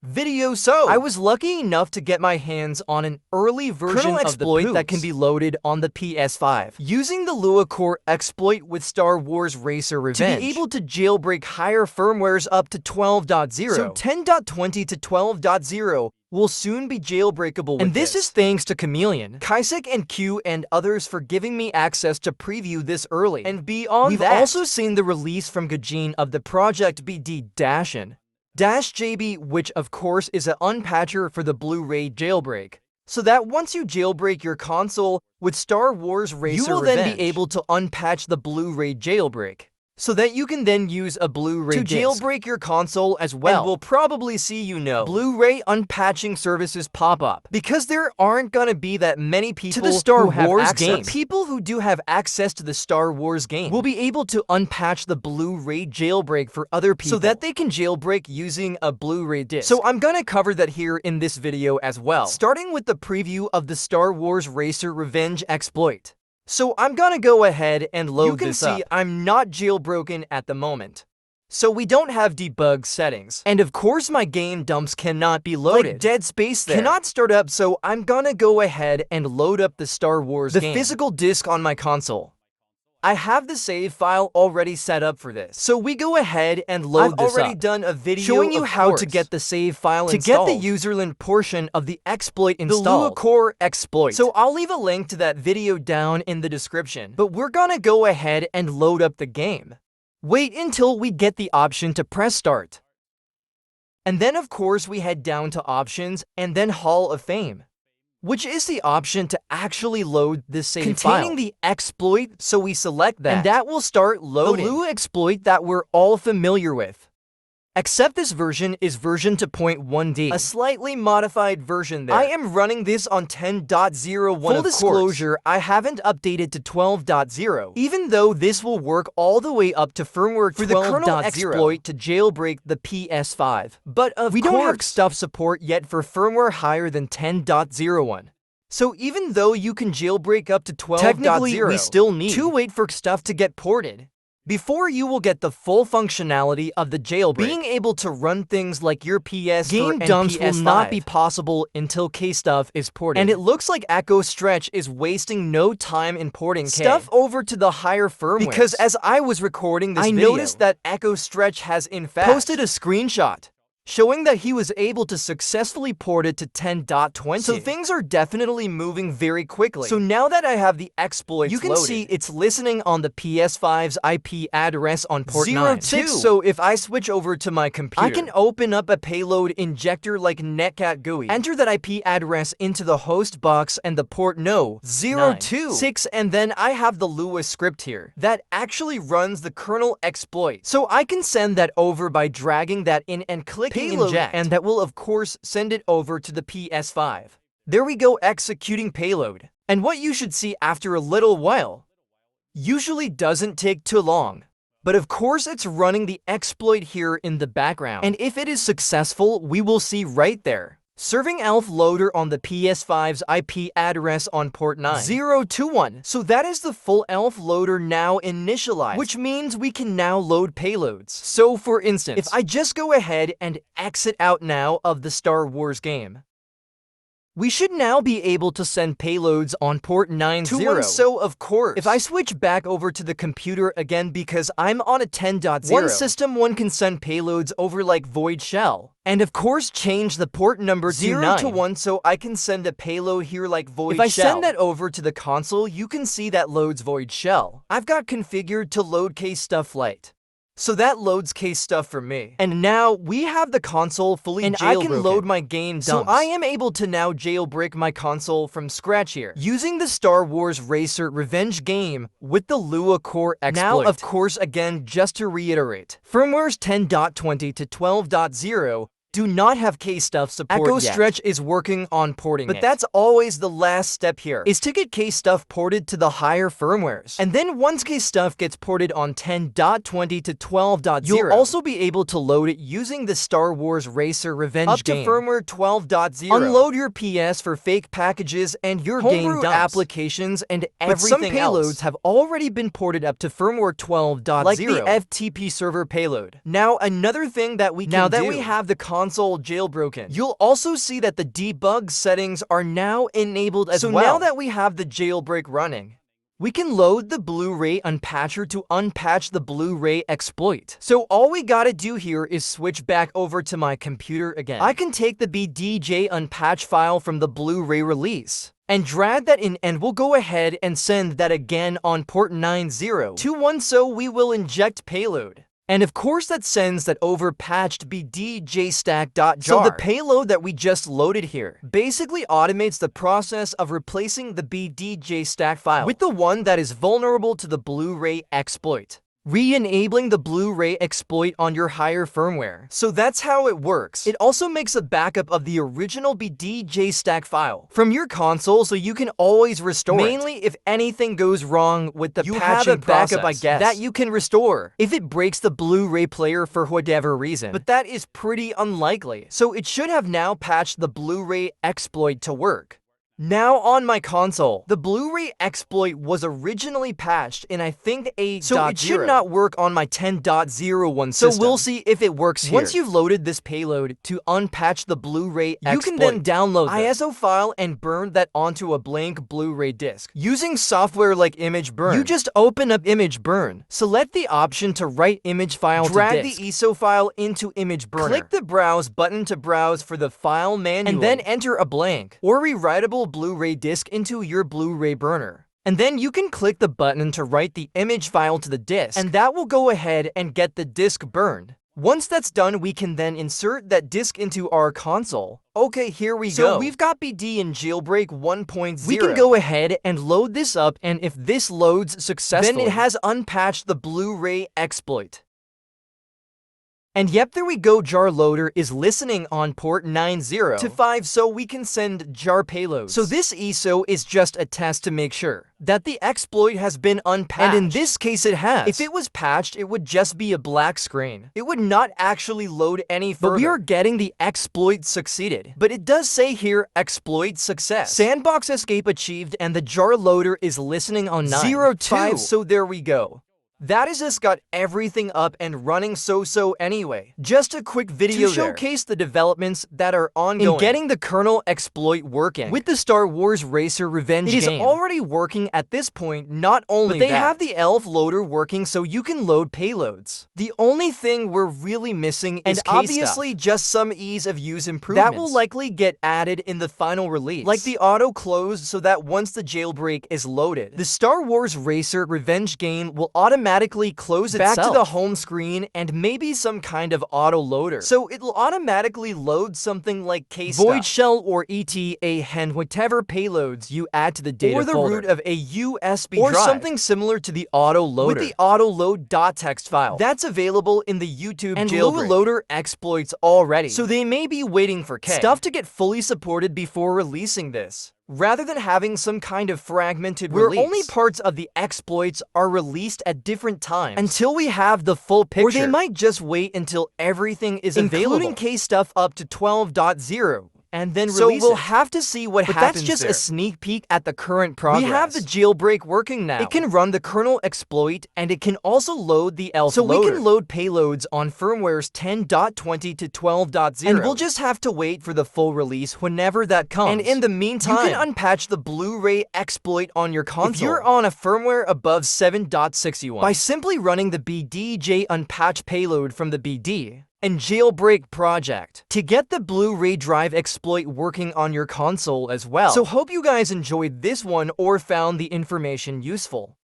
video. So I was lucky enough to get my hands on an early version of the exploit that can be loaded on the PS5. Using the Lua Core exploit with Star Wars Racer Revenge, to be able to jailbreak higher firmwares up to 12.0. So 10.20 to 12.0 will soon be jailbreakable with and this is thanks to Chameleon, Kaisek, and Q and others for giving me access to preview this early. And beyond we've also seen the release from Gajin of the Project BD-JB, which of course is an unpatcher for the Blu-ray Jailbreak. So that once you jailbreak your console with Star Wars Racer Revenge, you will then be able to unpatch the Blu-ray Jailbreak, so that you can then use a Blu-ray to jailbreak your console as well. And we'll probably see, Blu-ray unpatching services pop up, because there aren't gonna be that many people to the Star Wars game. People who do have access to the Star Wars game will be able to unpatch the Blu-ray jailbreak for other people, so that they can jailbreak using a Blu-ray disc. So I'm gonna cover that here in this video as well, starting with the preview of the Star Wars Racer Revenge exploit. So I'm gonna go ahead and load this up. You can see I'm not jailbroken at the moment, so we don't have debug settings. And of course my game dumps cannot be loaded. Like Dead Space there cannot start up, so I'm gonna go ahead and load up the Star Wars game, the physical disc on my console. I have the save file already set up for this, so we go ahead and load this up. I've already done a video showing you how to get the save file installed, to get the userland portion of the exploit installed, the Lua Core exploit. So I'll leave a link to that video down in the description, but we're gonna go ahead and load up the game. Wait until we get the option to press start. And then of course we head down to options and then Hall of Fame, which is the option to actually load the save file containing the exploit, so we select that, and that will start loading the Lua exploit that we're all familiar with. Except this version is version 2.1D, a slightly modified version there. I am running this on 10.01. Full disclosure, I haven't updated to 12.0, even though this will work all the way up to firmware 12.0 for the kernel exploit to jailbreak the PS5. But we don't have stuff support yet for firmware higher than 10.01. So even though you can jailbreak up to 12.0, technically we still need to wait for stuff to get ported before you will get the full functionality of the jailbreak. Being able to run things like your PS game dumps will not be possible until K stuff is ported. And it looks like Echo Stretch is wasting no time in porting stuff over to the higher firmware. Because as I was recording this video, I noticed that Echo Stretch has in fact posted a screenshot showing that he was able to successfully port it to 10.20. So things are definitely moving very quickly. So now that I have the exploits you can loaded, see it's listening on the PS5's IP address on port 02. So if I switch over to my computer, I can open up a payload injector like Netcat GUI, enter that IP address into the host box and the port 026, and then I have the Lua script here that actually runs the kernel exploit. So I can send that over by dragging that in and clicking inject, and that will of course send it over to the PS5. There we go, executing payload. And what you should see after a little while usually doesn't take too long. But of course it's running the exploit here in the background. And if it is successful, we will see right there, serving ELF loader on the PS5's IP address on port 9021. So that is the full ELF loader now initialized, which means we can now load payloads. So for instance, if I just go ahead and exit out now of the Star Wars game, we should now be able to send payloads on port 90. So of course, if I switch back over to the computer again because I'm on a 10.0, one system one can send payloads over like Void Shell. And of course change the port number 0 to 1 so I can send a payload here like Void Shell. If I send that over to the console, you can see that loads Void Shell. I've got configured to load case stuff light, so that loads case stuff for me. And now we have the console fully jailbroken, and I can load my game dumps. So I am able to now jailbreak my console from scratch here, using the Star Wars Racer Revenge game with the Lua Core exploit. Now, of course, again, just to reiterate, firmwares 10.20 to 12.0 do not have K-Stuff support yet. Echo Stretch is working on porting it. But that's always the last step here, is to get K-Stuff ported to the higher firmwares. And then once K-Stuff gets ported on 10.20 to 12.0, you'll also be able to load it using the Star Wars Racer Revenge game. Up to firmware 12.0. Unload your PS for fake packages and your game dumps, applications, and everything else. Some payloads have already been ported up to firmware 12.0, like the FTP server payload. Now, another thing that we can do, now that we have the console jailbroken. You'll also see that the debug settings are now enabled as well. So now that we have the jailbreak running, we can load the Blu-Ray Unpatcher to unpatch the Blu-ray exploit. So all we gotta do here is switch back over to my computer again. I can take the BDJ Unpatch file from the Blu-ray release and drag that in, and we'll go ahead and send that again on port 9021, so we will inject payload. And of course that sends that overpatched bdjstack.jar. So the payload that we just loaded here basically automates the process of replacing the bdjstack file with the one that is vulnerable to the Blu-ray exploit, re-enabling the Blu-ray exploit on your higher firmware. So that's how it works. It also makes a backup of the original bdjstack file from your console, so you can always restore it. Mainly if anything goes wrong with the patching backup, I guess, that you can restore if it breaks the Blu-ray player for whatever reason. But that is pretty unlikely. So it should have now patched the Blu-ray exploit to work. Now on my console, the Blu-ray exploit was originally patched in I think 8.0. So it should not work on my 10.01 system. So we'll see if it works here. Once you've loaded this payload to unpatch the Blu-ray exploit, you can then download the ISO file and burn that onto a blank Blu-ray disc. Using software like Image Burn, you just open up Image Burn, select the option to write image file to disk, drag the ISO file into Image Burner, click the Browse button to browse for the file manually, and then enter a blank or rewritable Blu-ray disc into your Blu-ray burner. And then you can click the button to write the image file to the disc, and that will go ahead and get the disc burned. Once that's done, we can then insert that disc into our console. Okay, here we go. So we've got BD in Jailbreak 1.0. We can go ahead and load this up, and if this loads successfully, then it has unpatched the Blu-ray exploit. And yep, there we go, jar loader is listening on port 9025, so we can send jar payloads. So this ISO is just a test to make sure that the exploit has been unpatched. And in this case it has. If it was patched, it would just be a black screen. It would not actually load any further. But we are getting the exploit succeeded. But it does say here, exploit success. Sandbox escape achieved, and the jar loader is listening on 9.02. So there we go. That is just got everything up and running so anyway. Just a quick video to showcase the developments that are ongoing in getting the kernel exploit working. With the Star Wars Racer Revenge game, it is already working at this point. Not only that, they have the ELF loader working so you can load payloads. The only thing we're really missing is obviously just some ease of use improvements. That will likely get added in the final release, like the auto close, so that once the jailbreak is loaded, the Star Wars Racer Revenge game will automatically close itself back to the home screen, and maybe some kind of auto loader. So it'll automatically load something like Void Shell or ETA and whatever payloads you add to the data folder, or the root of a USB drive, or something similar to the auto loader with the autoload.txt file. That's available in the YouTube and jailbreak loader exploits already. So they may be waiting for stuff to get fully supported before releasing this, rather than having some kind of fragmented release, where only parts of the exploits are released at different times until we have the full picture. Or they might just wait until everything is available, including case stuff up to 12.0. And then release it. So we'll have to see what happens. But that's just a sneak peek at the current progress. We have the jailbreak working now. It can run the kernel exploit, and it can also load the ELF loader. So we can load payloads on firmwares 10.20 to 12.0. And we'll just have to wait for the full release whenever that comes. And in the meantime, you can unpatch the Blu-ray exploit on your console if you're on a firmware above 7.61 by simply running the BDJ unpatch payload from the BD and Jailbreak project to get the Blu-ray drive exploit working on your console as well. So hope you guys enjoyed this one or found the information useful.